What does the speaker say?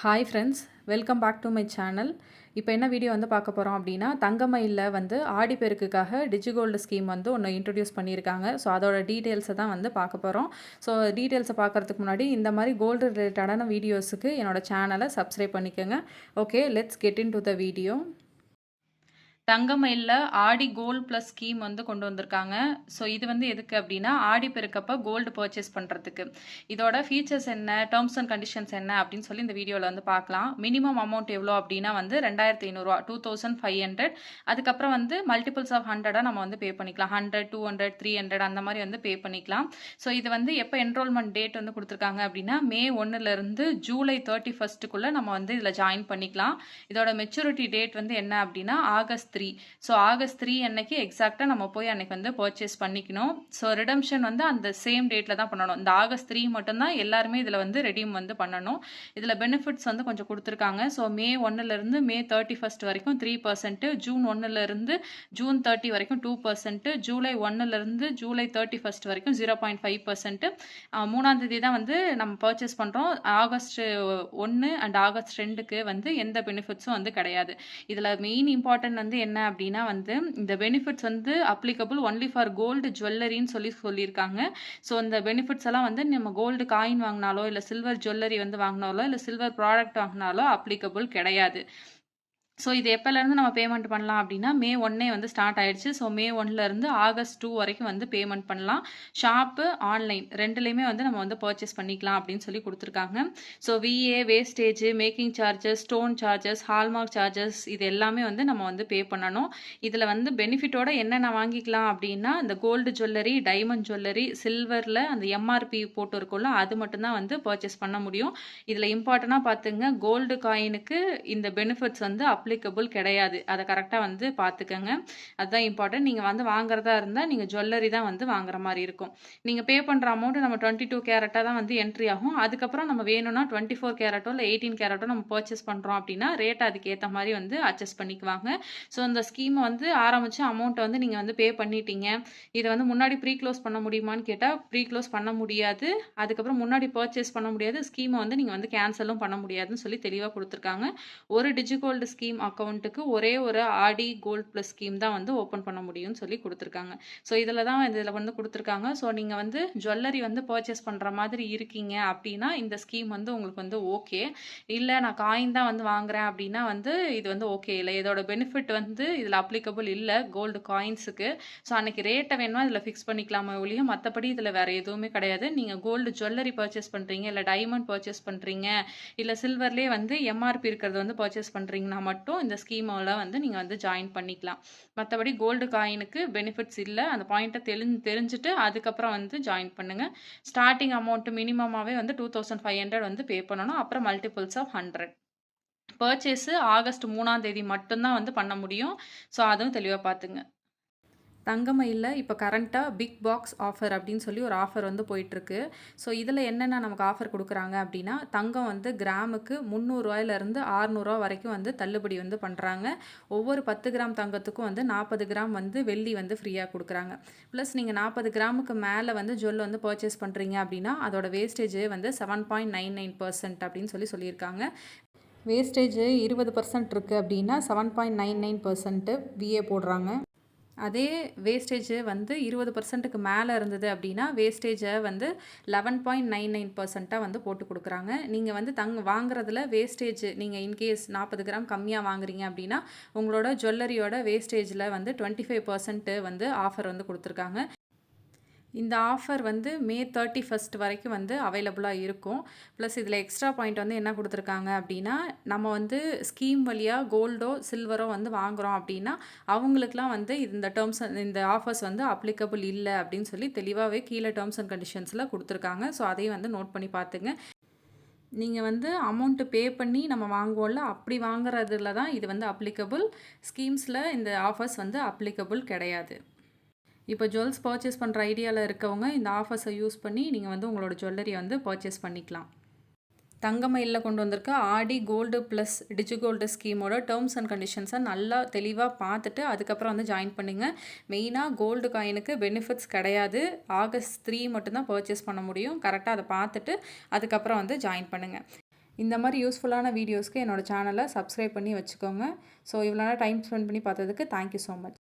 Hi friends, welcome back to my channel. இப்போ என்ன video வந்து பார்க்க போகிறோம் அப்படின்னா, தங்கமயிலில் வந்து ஆடிப்பெருக்குக்காக டிஜிகோல்டு ஸ்கீம் வந்து ஒன்று இன்ட்ரடியூஸ் பண்ணியிருக்காங்க. ஸோ அதோட டீட்டெயில்ஸை தான் வந்து பார்க்க போகிறோம். ஸோ டீட்டெயில்ஸை பார்க்குறதுக்கு முன்னாடி இந்த மாதிரி கோல்டு ரிலேட்டடான வீடியோஸுக்கு என்னோட சேனலை சப்ஸ்கிரைப் பண்ணிக்கோங்க. Okay, let's get into the video. தங்கமயிலில் ஆடி கோல்டு ப்ளஸ் ஸ்கீம் வந்து கொண்டு வந்திருக்காங்க. ஸோ இது வந்து எதுக்கு அப்படின்னா, ஆடி பெருக்கப்போ கோல்டு பர்ச்சேஸ் பண்ணுறதுக்கு. இதோட ஃபீச்சர்ஸ் என்ன, டேர்ம்ஸ் அண்ட் கண்டிஷன்ஸ் என்ன அப்படின்னு சொல்லி இந்த வீடியோவில் வந்து பார்க்கலாம். மினிமம் அமௌண்ட் எவ்வளோ அப்படின்னா வந்து 2500 2500. அதுக்கப்புறம் வந்து மல்டிபிள்ஸ் ஆஃப் 100 நம்ம வந்து பே பண்ணிக்கலாம். 100, 200, 300 அந்த மாதிரி வந்து பே பண்ணிக்கலாம். ஸோ இது வந்து எப்போ என்ரோல்மெண்ட் டேட் வந்து கொடுத்துருக்காங்க அப்படின்னா, மே 1லேருந்து ஜூலை 31க்குள்ளே நம்ம வந்து இதில் ஜாயின் பண்ணிக்கலாம். இதோட மெச்சூரிட்டி டேட் வந்து என்ன அப்படின்னா ஆகஸ்ட் 3. ஸோ ஆகஸ்ட் 3 அன்னைக்கு எக்ஸாக்டாக நம்ம போய் அன்னைக்கு வந்து பர்ச்சேஸ் பண்ணிக்கணும். ஸோ ரிடம்ஷன் வந்து அந்த சேம் டேட்டில் தான் பண்ணணும். இந்த ஆகஸ்ட் 3 மட்டும்தான் எல்லாருமே இதில் வந்து ரெடீம் வந்து பண்ணணும். இதில் பெனிஃபிட்ஸ் வந்து கொஞ்சம் கொடுத்துருக்காங்க. ஸோ மே 1லேருந்து மே 31 வரைக்கும் 3%, ஜூன் 1லேருந்து ஜூன் 30 வரைக்கும் 2%, ஜூலை 1லேருந்து ஜூலை 31 வரைக்கும் 0.5%. 3ஆம் தேதி தான் வந்து நம்ம பர்ச்சேஸ் பண்ணுறோம். ஆகஸ்ட் 1 அண்ட் ஆகஸ்ட் 2க்கு வந்து எந்த பெனிஃபிட்ஸும் வந்து கிடையாது. இதில் மெயின் இம்பார்ட்டன்ட் வந்து என்ன அப்படின்னா வந்து, இந்த பெனிஃபிட்ஸ் வந்து அப்ளிகபிள் ஒன்லி ஃபார் கோல்டு ஜுவல்லரின்னு சொல்லியிருக்காங்க. ஸோ இந்த பெனிஃபிட்ஸ் எல்லாம் வந்து நம்ம கோல்டு காயின் வாங்கினாலோ இல்லை சில்வர் ஜுவல்லரி வந்து வாங்கினாலோ இல்லை சில்வர் ப்ராடக்ட் வாங்கினாலோ அப்ளிகபிள் கிடையாது. ஸோ இது எப்போலேருந்து நம்ம பேமெண்ட் பண்ணலாம் அப்படின்னா, மே 1 வந்து ஸ்டார்ட் ஆயிடுச்சு. ஸோ மே 1லேருந்து ஆகஸ்ட் 2 வரைக்கும் வந்து பேமெண்ட் பண்ணலாம். ஷாப்பு, ஆன்லைன் ரெண்டுலேயுமே வந்து நம்ம வந்து பர்ச்சேஸ் பண்ணிக்கலாம் அப்படின்னு சொல்லி கொடுத்துருக்காங்க. So VA, wastage, making charges, stone charges, hallmark charges இது எல்லாமே வந்து நம்ம வந்து பே பண்ணணும். இதில் வந்து பெனிஃபிட்டோட என்னென்ன வாங்கிக்கலாம் அப்படின்னா, இந்த கோல்டு ஜுவல்லரி, டைமண்ட் ஜுவல்லரி, சில்வரில் அந்த எம்ஆர்பி போட்டு இருக்கும்ல அது மட்டும்தான் வந்து பர்ச்சேஸ் பண்ண முடியும். இதில் இம்பார்ட்டண்ட்டாக பார்த்துங்க, கோல்டு காயினுக்கு இந்த பெனிஃபிட்ஸ் வந்து அப்ளிகபிள் கிடையாது. அதை கரெக்டாக வந்து பார்த்துக்கங்க. அதுதான் இம்பார்ட்டன்ட். நீங்கள் வந்து வாங்குறதா இருந்தால் நீங்கள் ஜுவல்லரி தான் வந்து வாங்குற மாதிரி இருக்கும். நீங்கள் பே பண்ணுற அமௌண்ட் நம்ம 22 கேரட்டாக தான் வந்து என்ட்ரி ஆகும். அதுக்கப்புறம் நம்ம வேணும்னா 24 கேரட்டோ இல்லை 18 கேரட்டோ நம்ம பர்ச்சேஸ் பண்ணுறோம் அப்படின்னா ரேட் அதுக்கு ஏற்ற மாதிரி வந்து அட்ஜஸ்ட் பண்ணிக்குவாங்க. ஸோ இந்த ஸ்கீமை வந்து ஆரம்பித்து அமௌண்ட்டை வந்து நீங்கள் வந்து பே பண்ணிட்டீங்க. இதை வந்து முன்னாடி ப்ரீ க்ளோஸ் பண்ண முடியுமான்னு கேட்டால் ப்ரீ க்ளோஸ் பண்ண முடியாது. அதுக்கப்புறம் முன்னாடி பர்ச்சேஸ் பண்ண முடியாது. ஸ்கீமை வந்து நீங்கள் வந்து கேன்சலும் பண்ண முடியாதுன்னு சொல்லி தெளிவாக கொடுத்துருக்காங்க. ஒரு டிஜிகோல்டு ஸ்கீம் அக்கௌண்ட்டுக்கு ஒரே ஒரு ஆடி கோல்ட் ப்ளஸ் ஸ்கீம் தான் வந்து ஓப்பன் பண்ண முடியும்னு சொல்லி கொடுத்துருக்காங்க. ஸோ இதில் தான் இதில் வந்து கொடுத்துருக்காங்க. ஸோ நீங்கள் வந்து ஜுவல்லரி வந்து பர்ச்சேஸ் பண்ணுற மாதிரி இருக்கீங்க அப்படின்னா இந்த ஸ்கீம் வந்து உங்களுக்கு வந்து ஓகே. இல்லை நான் காயின் தான் வந்து வாங்குறேன் அப்படின்னா வந்து இது வந்து ஓகே இல்லை. இதோட பெனிஃபிட் வந்து இதில் அப்ளிகபிள் இல்லை கோல்டு காயின்ஸுக்கு. ஸோ அன்னைக்கு ரேட்டை வேணுமா இதில் ஃபிக்ஸ் பண்ணிக்கலாமா ஒழிய மற்றபடி இதில் வேறு எதுவுமே கிடையாது. நீங்கள் கோல்டு ஜுவல்லரி பர்ச்சேஸ் பண்ணுறீங்க, இல்லை டைமண்ட் பர்ச்சேஸ் பண்ணுறீங்க, இல்லை சில்வர்லேயே வந்து எம்ஆர்பி இருக்கிறது வந்து பர்ச்சேஸ் பண்ணுறீங்கன்னா மட்டும் இந்த ஸ்கீமோட வந்து நீங்கள் வந்து ஜாயின் பண்ணிக்கலாம். மற்றபடி கோல்டு காயினுக்கு பெனிஃபிட்ஸ் இல்லை. அந்த பாயிண்ட்டை தெரிஞ்சுட்டு அதுக்கப்புறம் வந்து ஜாயின் பண்ணுங்கள். ஸ்டார்டிங் அமௌண்ட் மினிமமாகவே வந்து 2500 வந்து பே பண்ணணும். அப்புறம் மல்டிபிள்ஸ் ஆஃப் 100. பர்ச்சேஸு ஆகஸ்ட் 3ஆம் தேதி மட்டும்தான் வந்து பண்ண முடியும். ஸோ அதுவும் தெளிவாக பார்த்துங்க. தங்கமயிலில் இப்போ கரண்ட்டாக பிக் பாக்ஸ் ஆஃபர் அப்படின்னு சொல்லி ஒரு ஆஃபர் வந்து போயிட்டுருக்கு. ஸோ இதில் என்னென்ன நமக்கு ஆஃபர் கொடுக்குறாங்க அப்படின்னா, தங்கம் வந்து கிராமுக்கு 300 600 வரைக்கும் வந்து தள்ளுபடி வந்து பண்ணுறாங்க. ஒவ்வொரு 10 கிராம் தங்கத்துக்கும் வந்து 40 கிராம் வந்து வெள்ளி வந்து ஃப்ரீயாக கொடுக்குறாங்க. ப்ளஸ் நீங்கள் 40 கிராமுக்கு மேலே வந்து ஜுவல் வந்து பர்ச்சேஸ் பண்ணுறீங்க அப்படின்னா அதோட வேஸ்டேஜ் வந்து 7.99% அப்படின்னு சொல்லியிருக்காங்க. வேஸ்டேஜ் 20% இருக்குது அப்படின்னா 7.99% விஏ போடுறாங்க. அதே வேஸ்டேஜ் வந்து 20%க்கு மேலே இருந்தது அப்படின்னா வேஸ்டேஜை வந்து 11.99% வந்து போட்டு கொடுக்குறாங்க. நீங்கள் வந்து வாங்குறதுல வேஸ்டேஜ் நீங்கள் இன்கேஸ் 40 கிராம் கம்மியாக வாங்குறீங்க அப்படின்னா உங்களோட ஜுவல்லரியோட வேஸ்டேஜில் வந்து 25% வந்து ஆஃபர் வந்து கொடுத்துருக்காங்க. இந்த ஆஃபர் வந்து மே 31 வரைக்கும் வந்து அவைலபிளாக இருக்கும். ப்ளஸ் இதில் எக்ஸ்ட்ரா பாயிண்ட் வந்து என்ன கொடுத்துருக்காங்க அப்படின்னா, நம்ம வந்து ஸ்கீம் வழியாக கோல்டோ சில்வரோ வந்து வாங்குகிறோம் அப்படின்னா அவங்களுக்குலாம் வந்து இந்த ஆஃபர்ஸ் வந்து அப்ளிகபிள் இல்லை அப்படின்னு சொல்லி தெளிவாகவே கீழே டேர்ம்ஸ் அண்ட் கண்டிஷன்ஸில் கொடுத்துருக்காங்க. ஸோ அதையும் வந்து நோட் பண்ணி பார்த்துங்க. நீங்கள் வந்து அமௌண்ட்டு பே பண்ணி நம்ம வாங்குவோம்ல, அப்படி வாங்குறதுல தான் இது வந்து அப்ளிகபிள். ஸ்கீம்ஸில் இந்த ஆஃபர்ஸ் வந்து அப்ளிகபிள் கிடையாது. இப்போ ஜுவல்ஸ் பர்ச்சேஸ் பண்ணுற ஐடியாவில் இருக்கவங்க இந்த ஆஃபர்ஸை யூஸ் பண்ணி நீங்கள் வந்து உங்களோட ஜுவல்லரியை வந்து பர்ச்சேஸ் பண்ணிக்கலாம். தங்கமயிலில் கொண்டு வந்திருக்க ஆடி கோல்டு ப்ளஸ் டிஜிகோல்டு ஸ்கீமோட டேர்ம்ஸ் அண்ட் கண்டிஷன்ஸை நல்லா தெளிவாக பார்த்துட்டு அதுக்கப்புறம் வந்து ஜாயின் பண்ணுங்கள். மெயினாக கோல்டு காயினுக்கு பெனிஃபிட்ஸ் கிடையாது. ஆகஸ்ட் 3 மட்டும்தான் பர்ச்சேஸ் பண்ண முடியும். கரெக்டாக அதை பார்த்துட்டு அதுக்கப்புறம் வந்து ஜாயின் பண்ணுங்கள். இந்த மாதிரி யூஸ்ஃபுல்லான வீடியோஸ்க்கு என்னோட சேனலை சப்ஸ்கிரைப் பண்ணி வச்சுக்கோங்க. ஸோ இவ்வளோ நேரம் டைம் ஸ்பெண்ட் பண்ணி பார்த்ததுக்கு தேங்க்யூ ஸோ மச்.